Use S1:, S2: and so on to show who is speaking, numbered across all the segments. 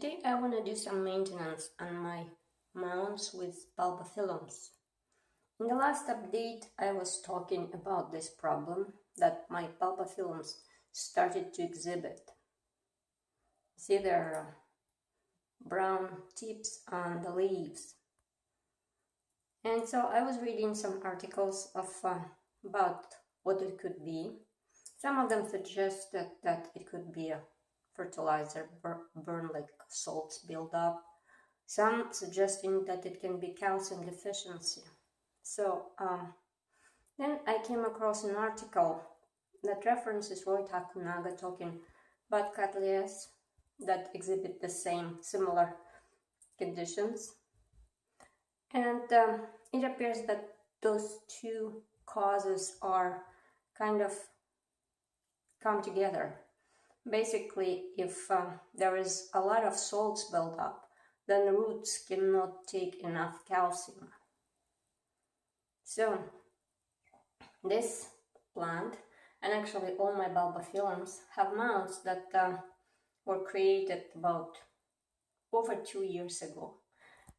S1: Today I want to do some maintenance on my mounds with bulbophyllums. In the last update I was talking about this problem that my bulbophyllums started to exhibit. See, there are brown tips on the leaves. And so I was reading some articles about what it could be. Some of them suggested that it could be a fertilizer burn, like salts build up. Some suggesting that it can be calcium deficiency. So then I came across an article that references Roy Takunaga talking about cattleyas that exhibit the same similar conditions. And it appears that those two causes are kind of come together. Basically, if there is a lot of salts built up, then the roots cannot take enough calcium. So this plant, and actually all my bulbophyllums, have mounds that were created about over 2 years ago.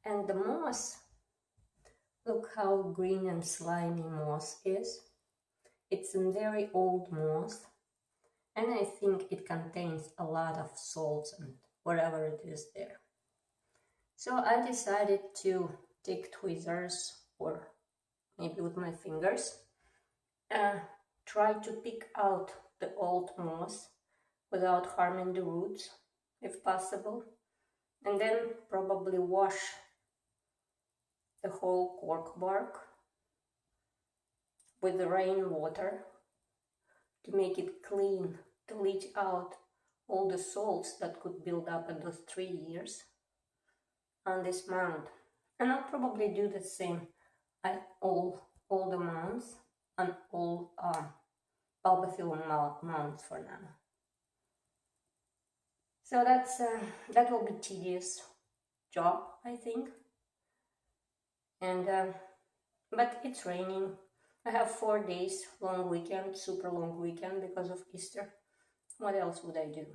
S1: And the moss, look how green and slimy moss is. It's a very old moss. And I think it contains a lot of salts and whatever it is there. So I decided to take tweezers, or maybe with my fingers, try to pick out the old moss without harming the roots, if possible, and then probably wash the whole cork bark with the rainwater to make it clean, to leach out all the salts that could build up in those 3 years on this mound. And I'll probably do the same at all the mounds and all bulbophyllum mounds for now. So that will be tedious job, I think. And but it's raining. I have 4 days long weekend, super long weekend because of Easter. What else would I do?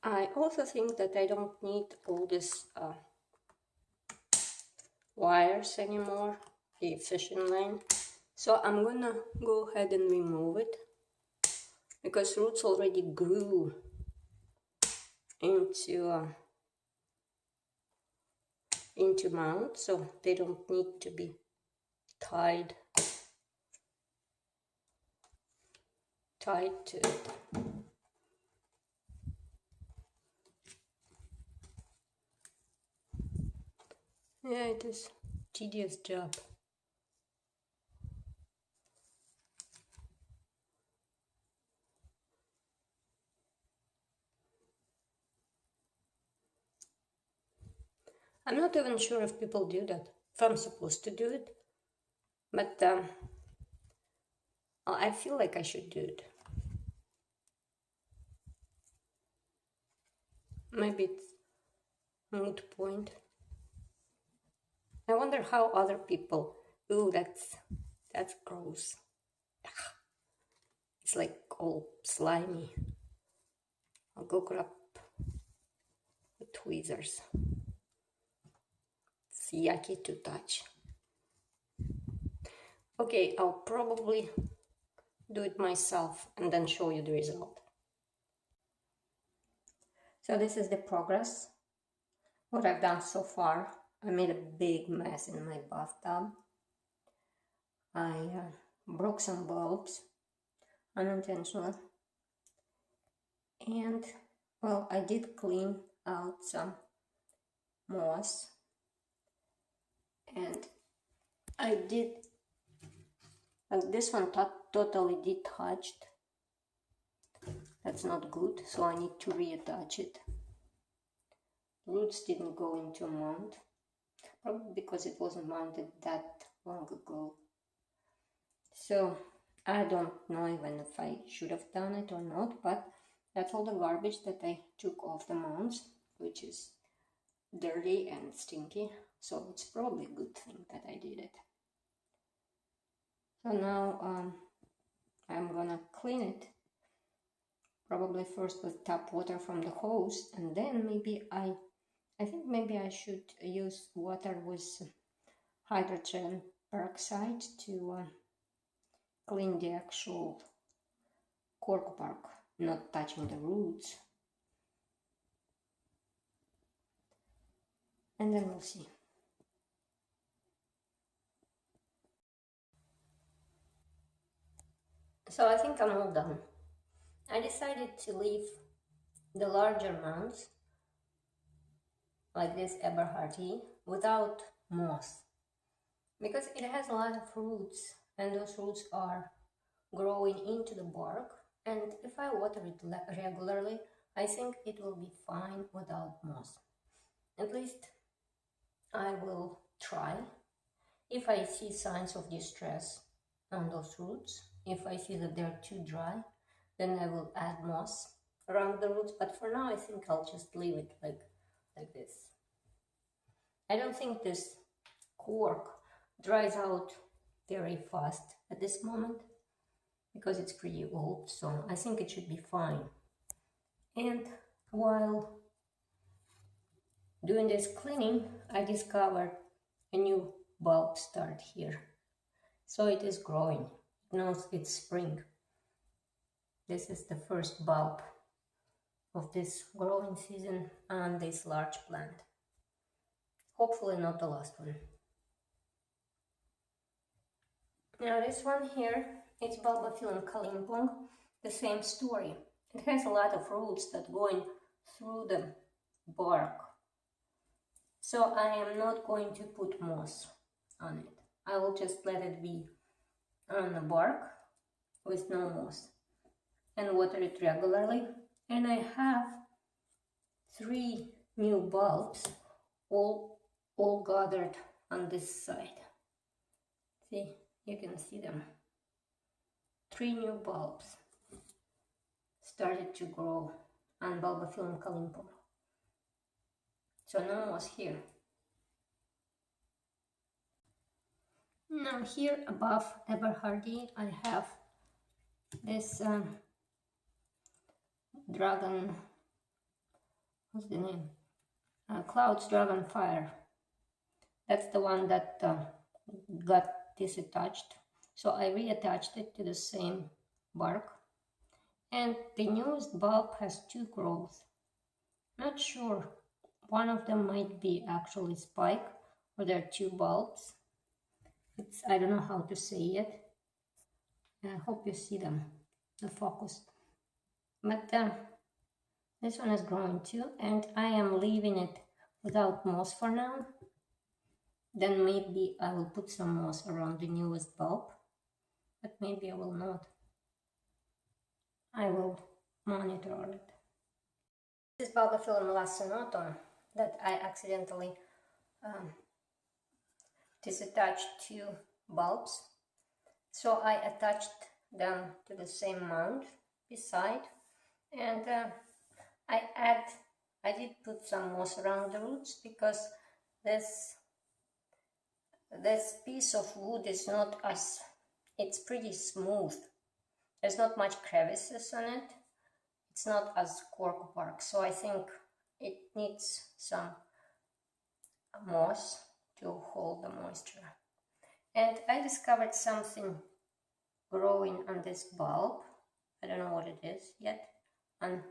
S1: I also think that I don't need all this wires anymore, the fishing line. So I'm gonna go ahead and remove it because roots already grew into mounds, so they don't need to be tied to it. Yeah, it is a tedious job. I'm not even sure if people do that, if I'm supposed to do it, but I feel like I should do it. Maybe it's a moot point. I wonder how other people. Ooh, that's gross. It's like all slimy. I'll go grab the tweezers. It's yucky to touch. Okay, I'll probably do it myself and then show you the result. So this is the progress, what I've done so far. I made a big mess in my bathtub. I broke some bulbs, unintentional. And, well, I did clean out some moss. And I did, like this one totally detached. That's not good, so I need to reattach it. Roots didn't go into a mound, probably because it wasn't mounted that long ago. So I don't know even if I should have done it or not, but that's all the garbage that I took off the mounds, which is dirty and stinky, so it's probably a good thing that I did it. So now I'm gonna clean it Probably first with tap water from the hose, and then maybe I think maybe I should use water with hydrogen peroxide to clean the actual cork bark, not touching the roots. And then we'll see. So I think I'm all done. I decided to leave the larger mounds, like this Eberhardi, without moss, because it has a lot of roots, and those roots are growing into the bark, and if I water it regularly, I think it will be fine without moss. At least I will try. If I see signs of distress on those roots, if I see that they're too dry, then I will add moss around the roots, but for now I think I'll just leave it like this. I don't think this cork dries out very fast at this moment because it's pretty old, so I think it should be fine. And while doing this cleaning, I discovered a new bulb start here. So it is growing. It knows it's spring. This is the first bulb of this growing season on this large plant. Hopefully not the last one. Now this one here, it's Bulbophyllum kalimpong, the same story. It has a lot of roots that go in through the bark. So I am not going to put moss on it. I will just let it be on the bark with no moss and water it regularly. And I have 3 new bulbs all gathered on this side. See, you can see them. 3 new bulbs started to grow on Bulbophyllum kalimpong. So no moss here. Now here above Eberhardi I have this dragon, what's the name? Clouds Dragonfire. That's the one that got disattached. So I reattached it to the same bark. And the newest bulb has 2 growths. Not sure. One of them might be actually spike, or there are 2 bulbs. I don't know how to say it. I hope you see them, the focus. But this one is growing too, and I am leaving it without moss for now. Then maybe I will put some moss around the newest bulb, but maybe I will not. I will monitor it. This is Bulbophyllum lacinotum that I accidentally disattached 2 bulbs. So I attached them to the same mound beside, and I did put some moss around the roots because this piece of wood is not as, it's pretty smooth. There's not much crevices on it. It's not as cork bark, so I think it needs some moss to hold the moisture. And I discovered something growing on this bulb. I don't know what it is yet. On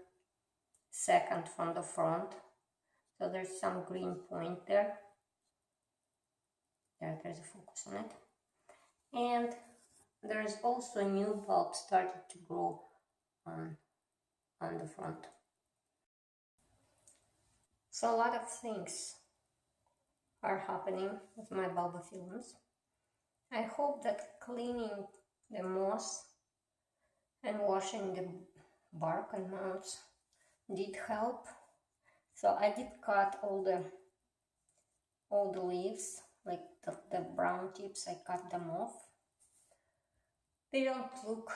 S1: second from the front. So there's some green point there. There's a focus on it. And there's also a new bulb started to grow on the front. So a lot of things are happening with my Bulbophyllums. I hope that cleaning the moss and washing the bark and mounds did help. So I did cut all the leaves, like the brown tips, I cut them off. They don't look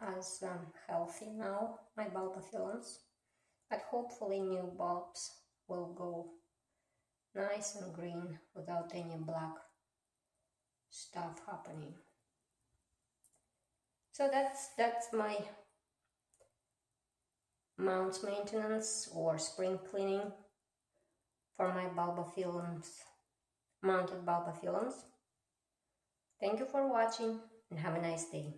S1: as healthy now, my Bulbophyllums, but hopefully new bulbs will go nice and green without any black stuff happening. So that's my mounts maintenance or spring cleaning for my bulbophyllums, mounted bulbophyllums. Thank you for watching and have a nice day.